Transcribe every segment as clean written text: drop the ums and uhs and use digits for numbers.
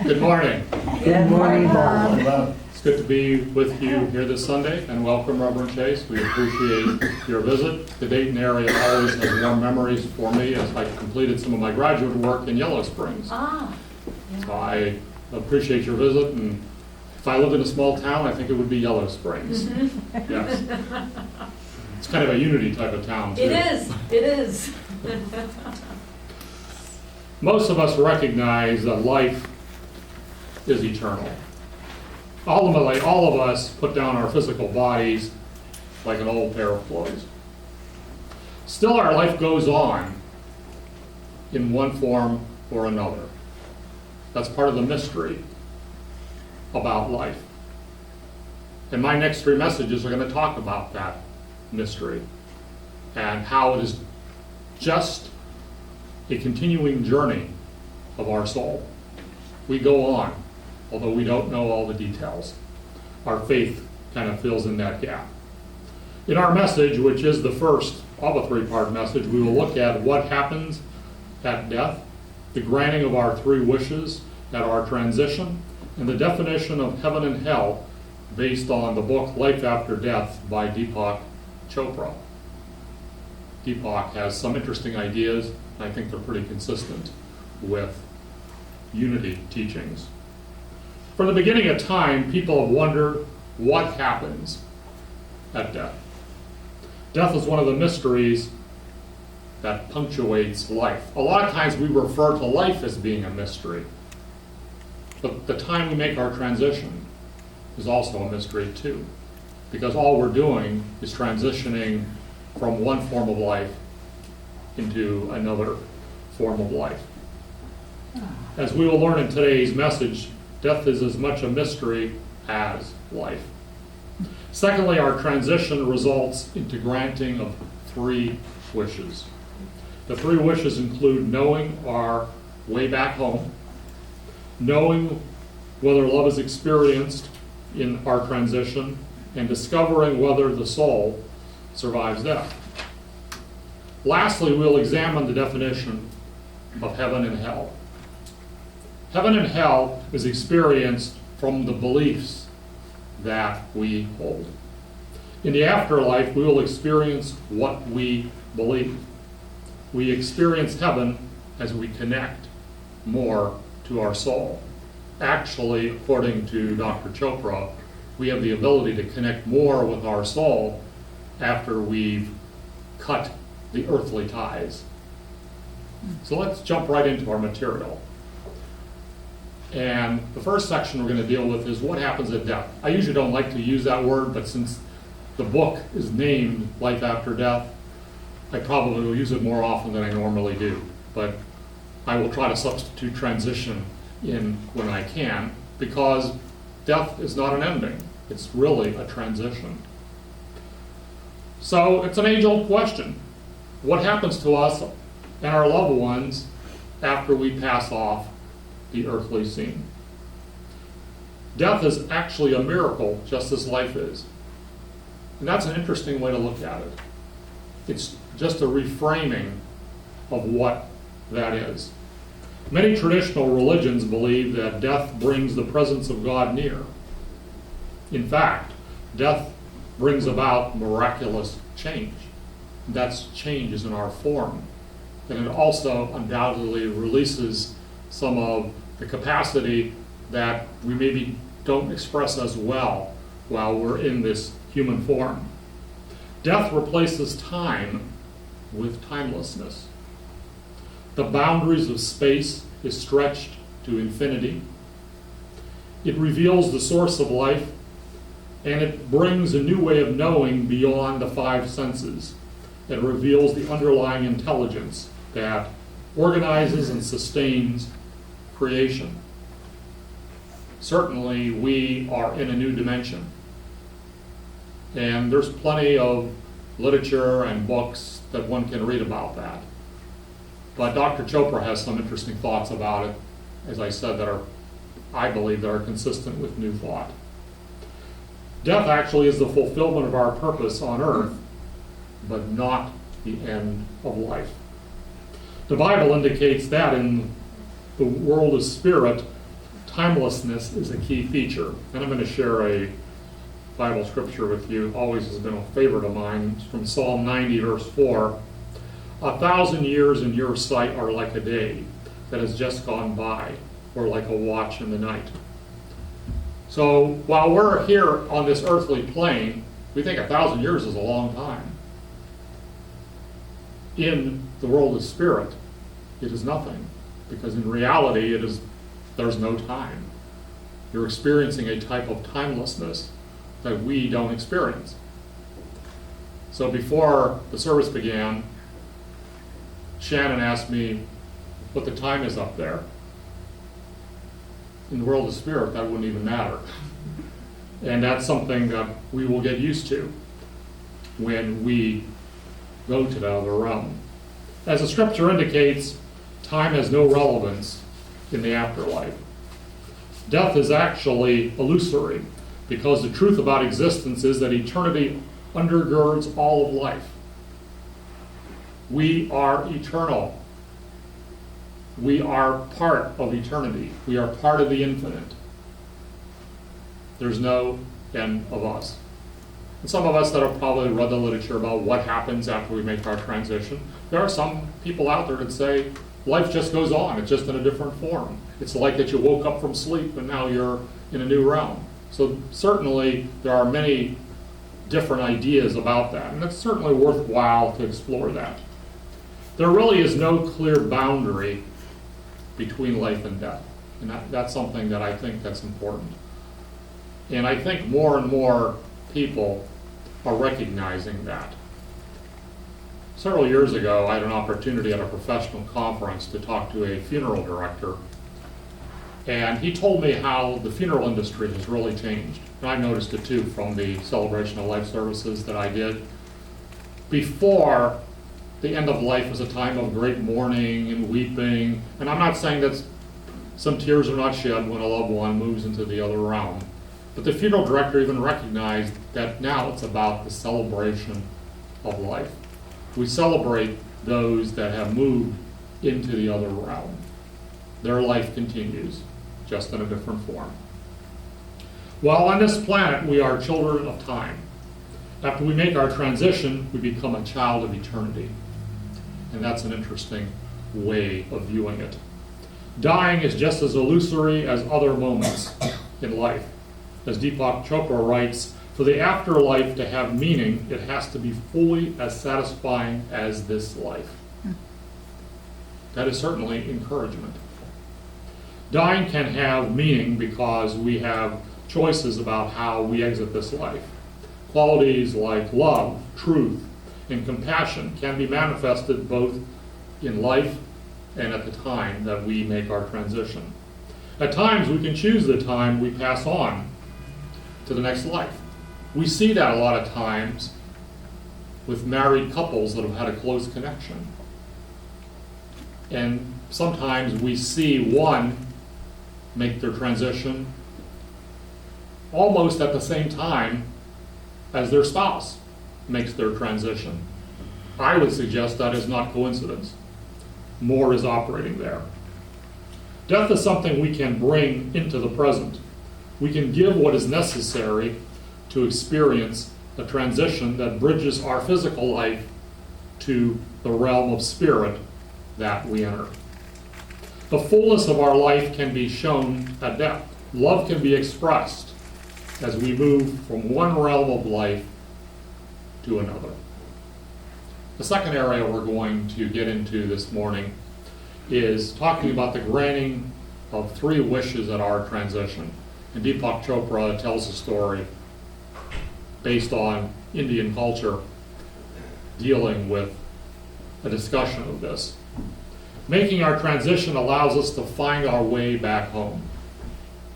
Good morning. Good morning, Bob. It's good to be with you here this Sunday, and welcome, Reverend Chase. We appreciate your visit. The Dayton area always has warm memories for me as I completed some of my graduate work in Yellow Springs. So I appreciate your visit, and if I lived in a small town, I think it would be Yellow Springs. Yes. It's kind of a unity type of town, too. It is. Most of us recognize that life is eternal. Ultimately, all of us put down our physical bodies like an old pair of clothes. Still, our life goes on in one form or another. That's part of the mystery about life. And my next three messages are going to talk about that mystery and how it is just a continuing journey of our soul. We go on, although we don't know all the details. Our faith kind of fills in that gap. In our message, which is the first of a three-part message, we will look at what happens at death, the granting of our three wishes at our transition, and the definition of heaven and hell based on the book Life After Death by Deepak Chopra. Deepak has some interesting ideas. I think they're pretty consistent with unity teachings. From the beginning of time, people have wondered what happens at death. Death is one of the mysteries that punctuates life. A lot of times we refer to life as being a mystery, but the time we make our transition is also a mystery too, because all we're doing is transitioning from one form of life into another form of life. As we will learn in today's message, death is as much a mystery as life. Secondly, our transition results into granting of three wishes. The three wishes include knowing our way back home, knowing whether love is experienced in our transition, and discovering whether the soul survives death. Lastly, we'll examine the definition of heaven and hell. Heaven and hell is experienced from the beliefs that we hold. In the afterlife, we will experience what we believe. We experience heaven as we connect more to our soul. Actually, according to Dr. Chopra, we have the ability to connect more with our soul after we've cut the earthly ties. So let's jump right into our material. And the first section we're going to deal with is what happens at death. I usually don't like to use that word, but since the book is named Life After Death, I probably will use it more often than I normally do. But I will try to substitute transition in when I can, because death is not an ending. It's really a transition. So it's an age-old question. What happens to us and our loved ones after we pass off the earthly scene? Death is actually a miracle, just as life is. And that's an interesting way to look at it. It's just a reframing of what that is. Many traditional religions believe that death brings the presence of God near. In fact, death brings about miraculous change. That's changes in our form. And it also undoubtedly releases some of the capacity that we maybe don't express as well while we're in this human form. Death replaces time with timelessness. The boundaries of space is stretched to infinity. It reveals the source of life, and it brings a new way of knowing beyond the five senses. It reveals the underlying intelligence that organizes and sustains creation. Certainly, we are in a new dimension. And there's plenty of literature and books that one can read about that. But Dr. Chopra has some interesting thoughts about it, as I said, that are, I believe, that are consistent with new thought. Death actually is the fulfillment of our purpose on earth, but not the end of life. The Bible indicates that in the world of spirit, timelessness is a key feature. And I'm going to share a Bible scripture with you. Always has been a favorite of mine. It's from Psalm 90, verse 4. 1,000 years in your sight are like a day that has just gone by, or like a watch in the night. So while we're here on this earthly plane, we think 1,000 years is a long time. In the world of spirit, it is nothing, because in reality, there's no time. You're experiencing a type of timelessness that we don't experience. So before the service began, Shannon asked me what the time is up there. In the world of spirit, that wouldn't even matter. And that's something that we will get used to when we go to the other realm. As the scripture indicates, time has no relevance in the afterlife. Death is actually illusory, because the truth about existence is that eternity undergirds all of life. We are eternal. We are part of eternity. We are part of the infinite. There's no end of us. And some of us that have probably read the literature about what happens after we make our transition, there are some people out there that say life just goes on. It's just in a different form. It's like that you woke up from sleep and now you're in a new realm. So certainly there are many different ideas about that, and it's certainly worthwhile to explore that. There really is no clear boundary between life and death, and that's something that I think that's important. And I think more and more people are recognizing that. Several years ago, I had an opportunity at a professional conference to talk to a funeral director, and he told me how the funeral industry has really changed. And I've noticed it too from the celebration of life services that I did. Before, the end of life was a time of great mourning and weeping, and I'm not saying that some tears are not shed when a loved one moves into the other realm. But the funeral director even recognized that now it's about the celebration of life. We celebrate those that have moved into the other realm. Their life continues, just in a different form. While on this planet, we are children of time. After we make our transition, we become a child of eternity. And that's an interesting way of viewing it. Dying is just as illusory as other moments in life. As Deepak Chopra writes, for the afterlife to have meaning, it has to be fully as satisfying as this life. That is certainly encouragement. Dying can have meaning because we have choices about how we exit this life. Qualities like love, truth, and compassion can be manifested both in life and at the time that we make our transition. At times, we can choose the time we pass on to the next life. We see that a lot of times with married couples that have had a close connection. And sometimes we see one make their transition almost at the same time as their spouse makes their transition. I would suggest that is not coincidence. More is operating there. Death is something we can bring into the present. We can give what is necessary to experience a transition that bridges our physical life to the realm of spirit that we enter. The fullness of our life can be shown at death. Love can be expressed as we move from one realm of life to another. The second area we're going to get into this morning is talking about the granting of 3 wishes at our transition. And Deepak Chopra tells a story based on Indian culture dealing with a discussion of this. Making our transition allows us to find our way back home.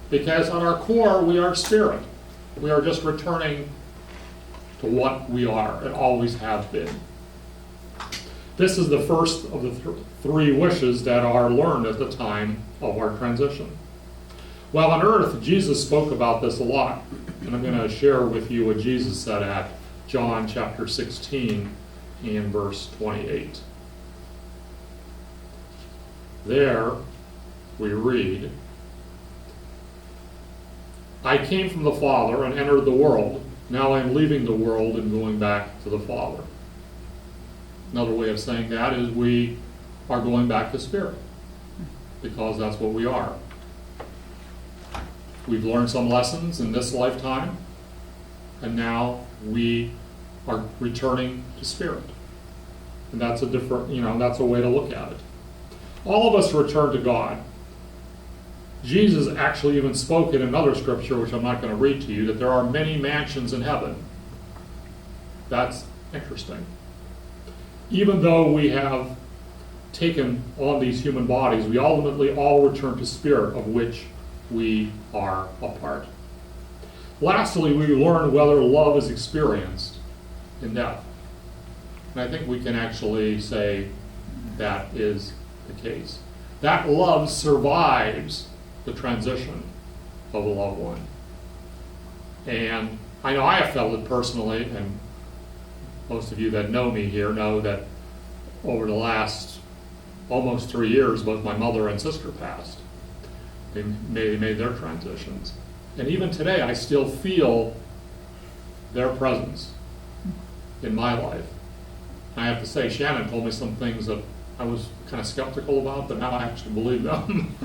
Because at our core, we are spirit. We are just returning to what we are and always have been. This is the first of the 3 wishes that are learned at the time of our transition. While on earth, Jesus spoke about this a lot, and I'm going to share with you what Jesus said at John chapter 16 and verse 28. There we read, I came from the Father and entered the world. Now I am leaving the world and going back to the Father. Another way of saying that is we are going back to spirit, because that's what we are. We've learned some lessons in this lifetime, and now we are returning to spirit. And that's a different, that's a way to look at it. All of us return to God. Jesus actually even spoke in another scripture, which I'm not going to read to you, that there are many mansions in heaven. That's interesting. Even though we have taken on these human bodies, we ultimately all return to spirit, of which we are a part. Lastly, we learn whether love is experienced in death. And I think we can actually say that is the case. That love survives the transition of a loved one. And I know I have felt it personally, and most of you that know me here know that over the last almost 3 years, both my mother and sister passed. They made their transitions. And even today, I still feel their presence in my life. I have to say, Shannon told me some things that I was kind of skeptical about, but now I actually believe them.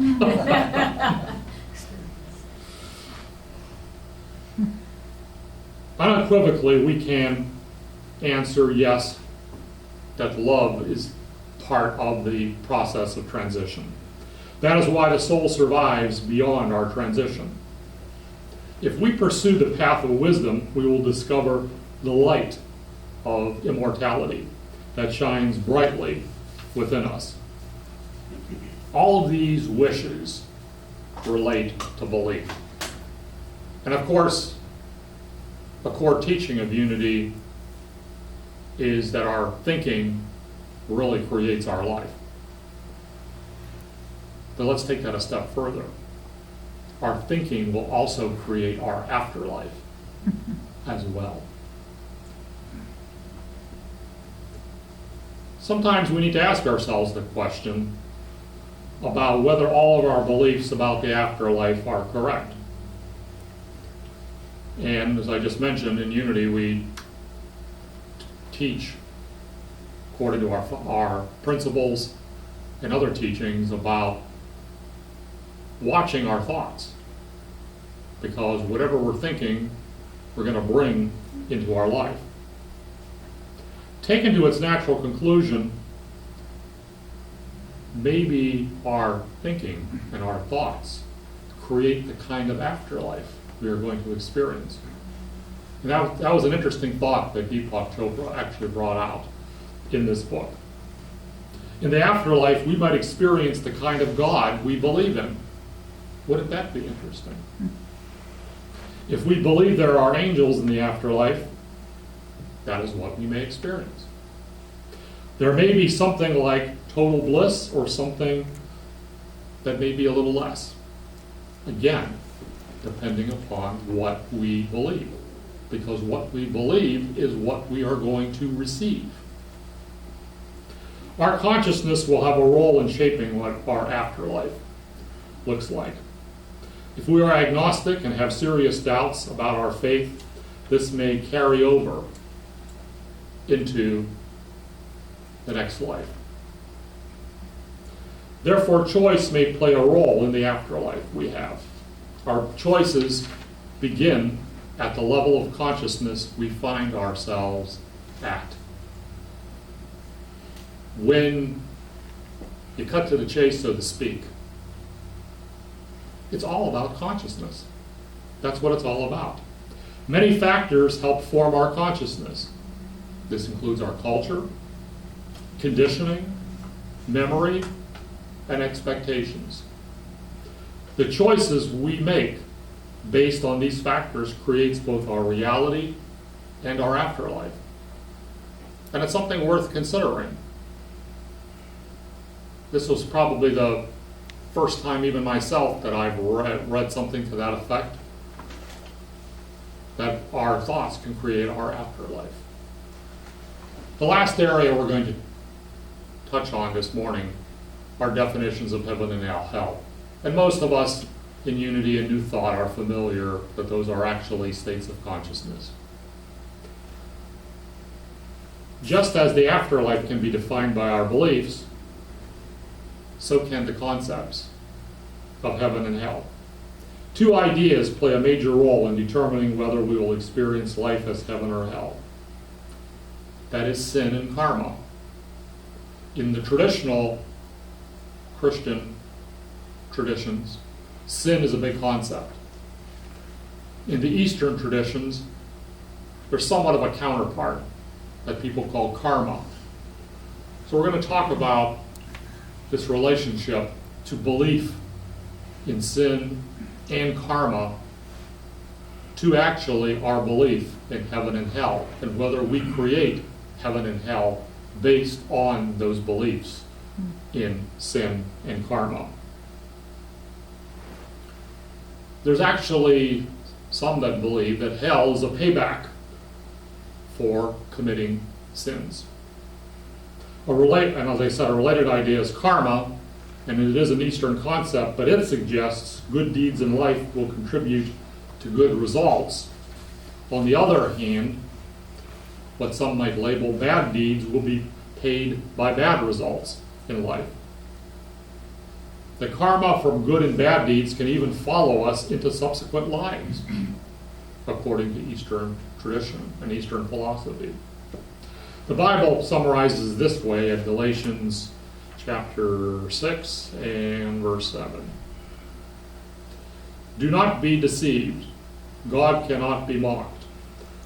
Unequivocally, we can answer yes, that love is part of the process of transition. That is why the soul survives beyond our transition. If we pursue the path of wisdom, we will discover the light of immortality that shines brightly within us. All of these wishes relate to belief. And of course, a core teaching of unity is that our thinking really creates our life. But let's take that a step further. Our thinking will also create our afterlife as well. Sometimes we need to ask ourselves the question about whether all of our beliefs about the afterlife are correct. And as I just mentioned, in Unity we teach according to our principles and other teachings about watching our thoughts, because whatever we're thinking, we're going to bring into our life. Taken to its natural conclusion, maybe our thinking and our thoughts create the kind of afterlife we are going to experience. And that was an interesting thought that Deepak Chopra actually brought out in this book. In the afterlife, we might experience the kind of God we believe in. Wouldn't that be interesting? If we believe there are angels in the afterlife, that is what we may experience. There may be something like total bliss or something that may be a little less. Again, depending upon what we believe. Because what we believe is what we are going to receive. Our consciousness will have a role in shaping what our afterlife looks like. If we are agnostic and have serious doubts about our faith, this may carry over into the next life. Therefore, choice may play a role in the afterlife we have. Our choices begin at the level of consciousness we find ourselves at. When you cut to the chase, so to speak, it's all about consciousness. That's what it's all about. Many factors help form our consciousness. This includes our culture, conditioning, memory, and expectations. The choices we make based on these factors creates both our reality and our afterlife. And it's something worth considering. This was probably the first time, even myself, that I've read something to that effect, that our thoughts can create our afterlife. The last area we're going to touch on this morning are definitions of heaven and hell. And most of us, in unity and new thought are familiar that those are actually states of consciousness. Just as the afterlife can be defined by our beliefs, so can the concepts of heaven and hell. Two ideas play a major role in determining whether we will experience life as heaven or hell. That is sin and karma. In the traditional Christian traditions, sin is a big concept. In the Eastern traditions, there's somewhat of a counterpart that people call karma. So we're going to talk about this relationship to belief in sin and karma to actually our belief in heaven and hell, and whether we create heaven and hell based on those beliefs in sin and karma. There's actually some that believe that hell is a payback for committing sins. And as I said, a related idea is karma, and it is an Eastern concept, but it suggests good deeds in life will contribute to good results. On the other hand, what some might label bad deeds will be paid by bad results in life. The karma from good and bad deeds can even follow us into subsequent lives, according to Eastern tradition and Eastern philosophy. The Bible summarizes this way in Galatians chapter 6 and verse 7. Do not be deceived. God cannot be mocked.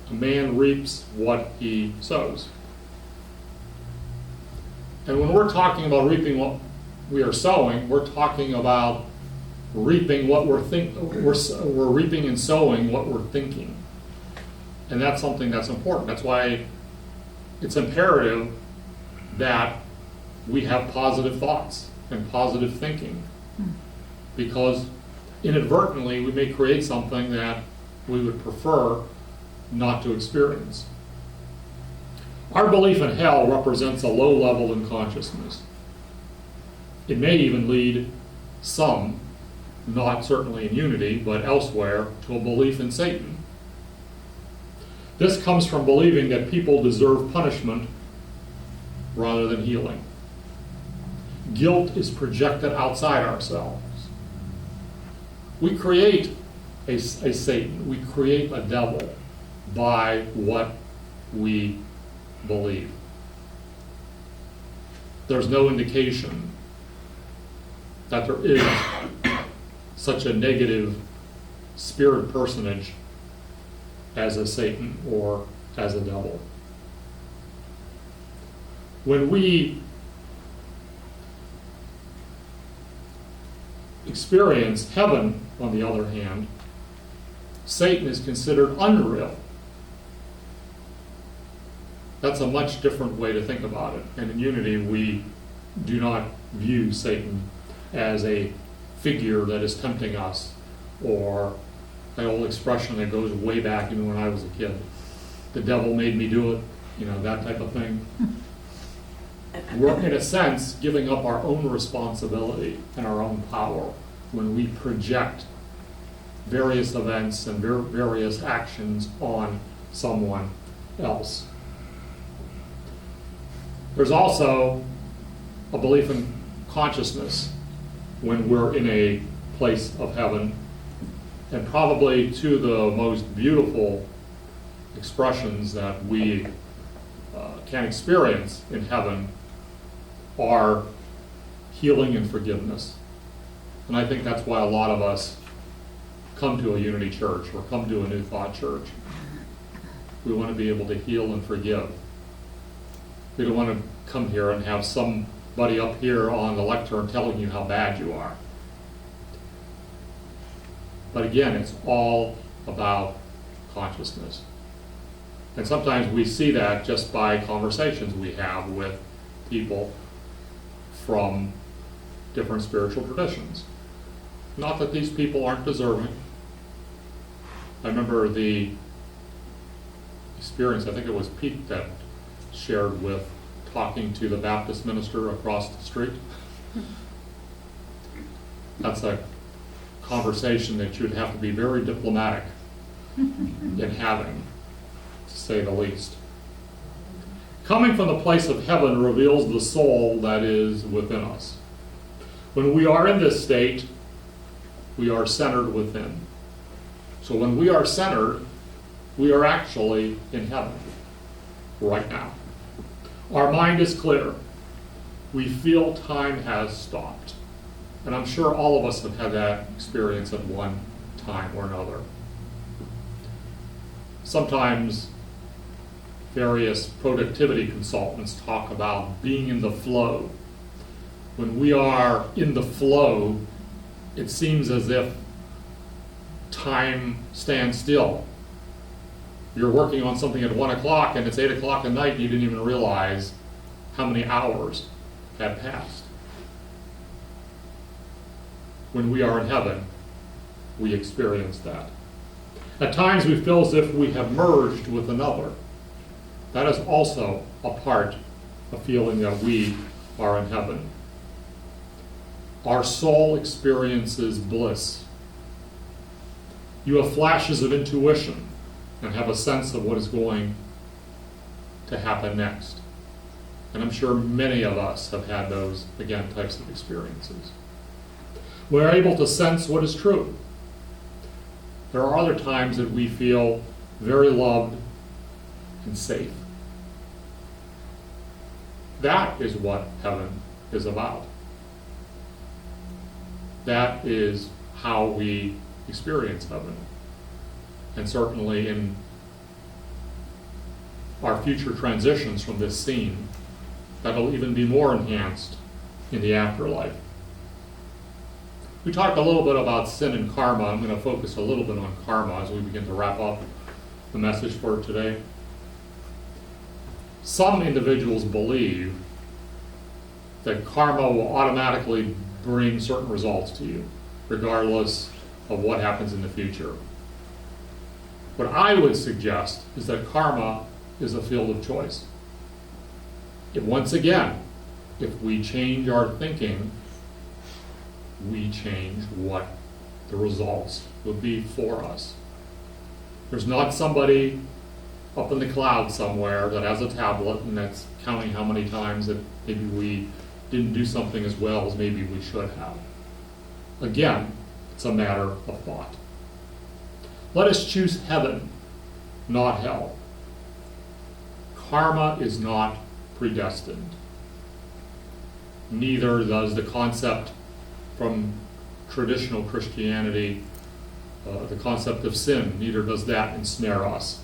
A man reaps what he sows. And when we're talking about reaping what we are sowing, we're talking about reaping what we're reaping and sowing what we're thinking. And that's something that's important. That's why it's imperative that we have positive thoughts and positive thinking. Because inadvertently we may create something that we would prefer not to experience. Our belief in hell represents a low level in consciousness. It may even lead some, not certainly in unity, but elsewhere, to a belief in Satan. This comes from believing that people deserve punishment rather than healing. Guilt is projected outside ourselves. We create a Satan, we create a devil by what we believe. There's no indication that there is such a negative spirit personage as a Satan or as a devil. When we experience heaven, on the other hand, Satan is considered unreal. That's a much different way to think about it. And in unity, we do not view Satan as a figure that is tempting us, or that old expression that goes way back even when I was a kid. The devil made me do it, that type of thing. We're, in a sense, giving up our own responsibility and our own power when we project various events and various actions on someone else. There's also a belief in consciousness when we're in a place of heaven, and probably two of the most beautiful expressions that we can experience in heaven are healing and forgiveness. And I think that's why a lot of us come to a unity church or come to a New Thought church. We want to be able to heal and forgive. We don't want to come here and have somebody up here on the lectern telling you how bad you are. But again, it's all about consciousness. And sometimes we see that just by conversations we have with people from different spiritual traditions. Not that these people aren't deserving. I remember the experience, I think it was Pete that shared with talking to the Baptist minister across the street. That's a conversation that you'd have to be very diplomatic in having, to say the least. Coming from the place of heaven reveals the soul that is within us. When we are in this state, we are centered within. So when we are centered, we are actually in heaven right now. Our mind is clear. We feel time has stopped. And I'm sure all of us have had that experience at one time or another. Sometimes various productivity consultants talk about being in the flow. When we are in the flow, it seems as if time stands still. You're working on something at 1 o'clock and it's 8 o'clock at night and you didn't even realize how many hours had passed. When we are in heaven, we experience that. At times we feel as if we have merged with another. That is also a part of feeling that we are in heaven. Our soul experiences bliss. You have flashes of intuition and have a sense of what is going to happen next. And I'm sure many of us have had those, again, types of experiences. We're able to sense what is true. There are other times that we feel very loved and safe. That is what heaven is about. That is how we experience heaven. And certainly in our future transitions from this scene, that'll even be more enhanced in the afterlife. We talked a little bit about sin and karma. I'm going to focus a little bit on karma as we begin to wrap up the message for today. Some individuals believe that karma will automatically bring certain results to you, regardless of what happens in the future. What I would suggest is that karma is a field of choice. Once again, if we change our thinking, we change what the results will be for us. There's not somebody up in the cloud somewhere that has a tablet and that's counting how many times that maybe we didn't do something as well as maybe we should have. Again, it's a matter of thought. Let us choose heaven, not hell. Karma is not predestined. Neither does the concept from traditional Christianity, the concept of sin, neither does that ensnare us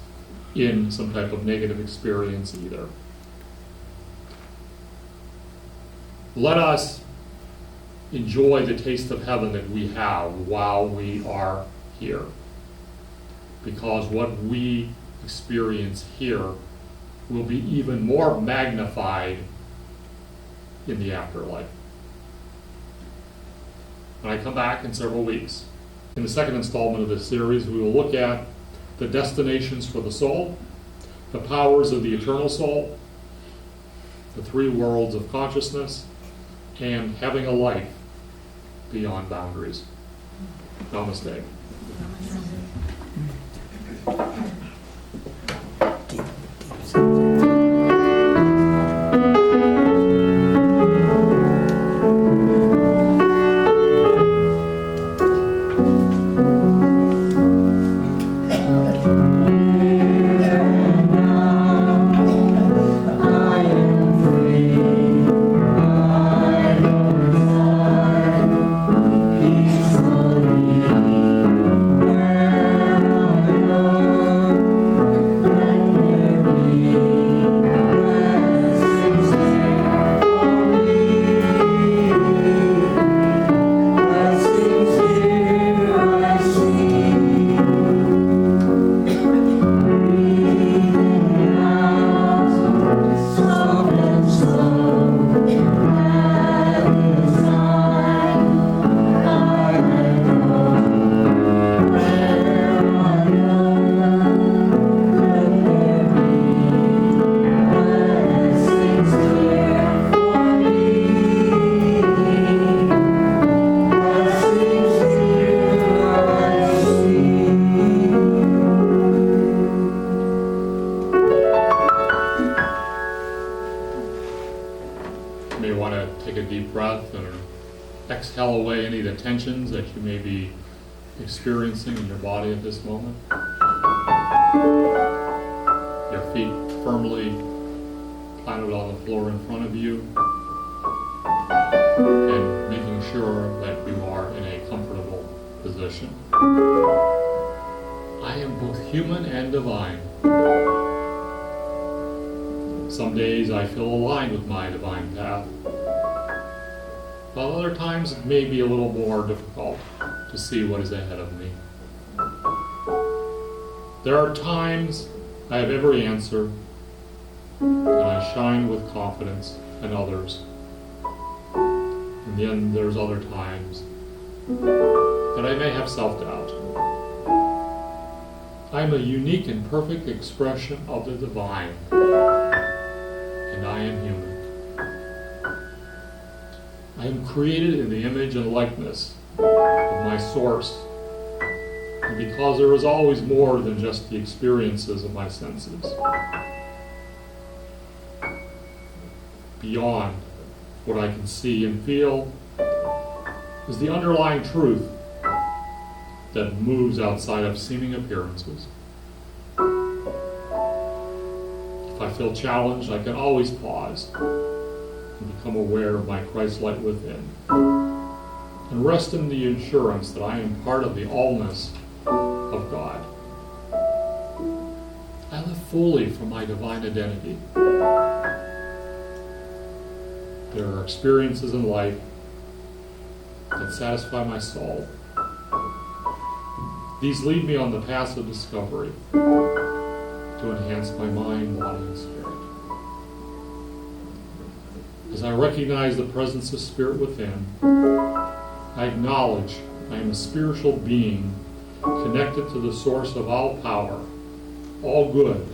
in some type of negative experience either. Let us enjoy the taste of heaven that we have while we are here. Because what we experience here will be even more magnified in the afterlife. When I come back in several weeks, in the second installment of this series, we will look at the destinations for the soul, the powers of the eternal soul, the three worlds of consciousness, and having a life beyond boundaries. Namaste. tensions that you may be experiencing in your body at this moment. Your feet firmly planted on the floor in front of you, and making sure that you are in a comfortable position. I am both human and divine. Some days I feel aligned with my divine path, while other times it may be a little more difficult to see what is ahead of me. There are times I have every answer, and I shine with confidence, and others. And then there's other times that I may have self-doubt. I am a unique and perfect expression of the divine, and I am human. I am created in the image and likeness of my source, and because there is always more than just the experiences of my senses. Beyond what I can see and feel is the underlying truth that moves outside of seeming appearances. If I feel challenged, I can always pause and become aware of my Christ light within, and rest in the assurance that I am part of the allness of God. I live fully from my divine identity. There are experiences in life that satisfy my soul. These lead me on the path of discovery to enhance my mind, body, and spirit. As I recognize the presence of spirit within, I acknowledge I am a spiritual being connected to the source of all power, all good,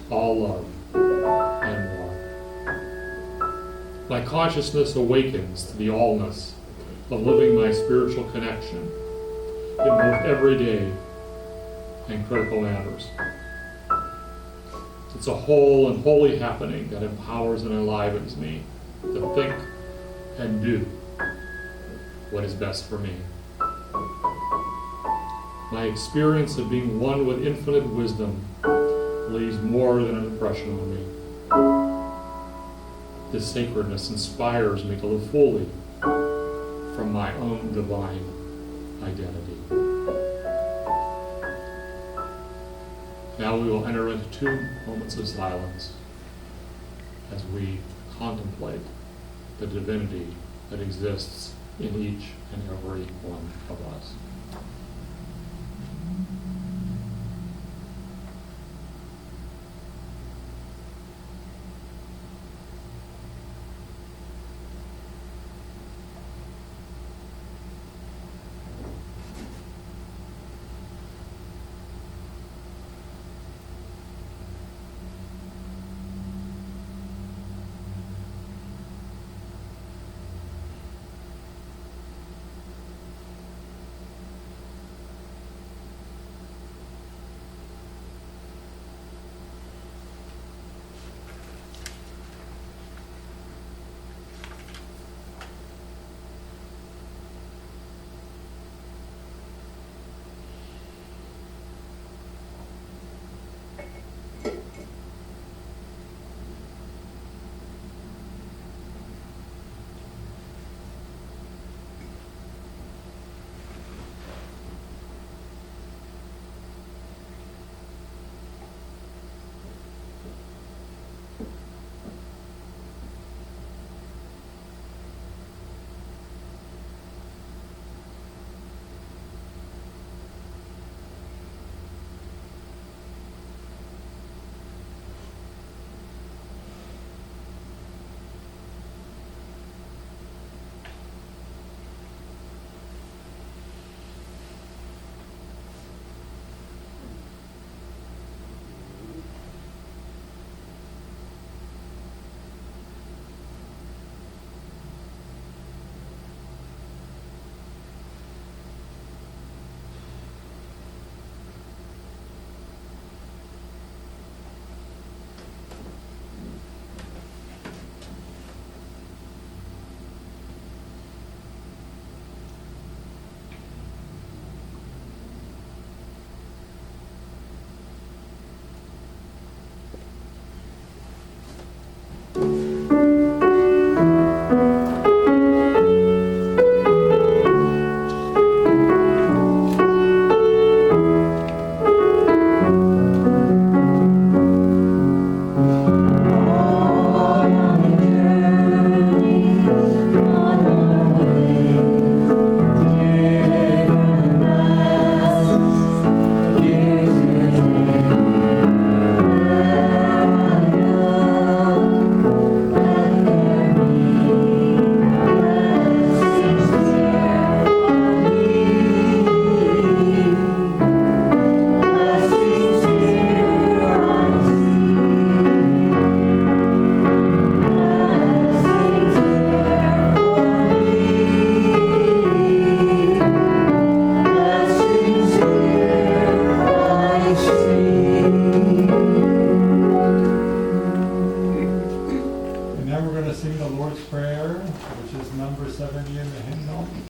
all love, and more. My consciousness awakens to the allness of living my spiritual connection in both everyday and critical matters. It's a whole and holy happening that empowers and enlivens me to think and do what is best for me. My experience of being one with infinite wisdom leaves more than an impression on me. This sacredness inspires me to live fully from my own divine identity. Now we will enter into 2 moments of silence as we contemplate the divinity that exists in each and every one of us. Lord's Prayer, which is number 70 in the hymnal.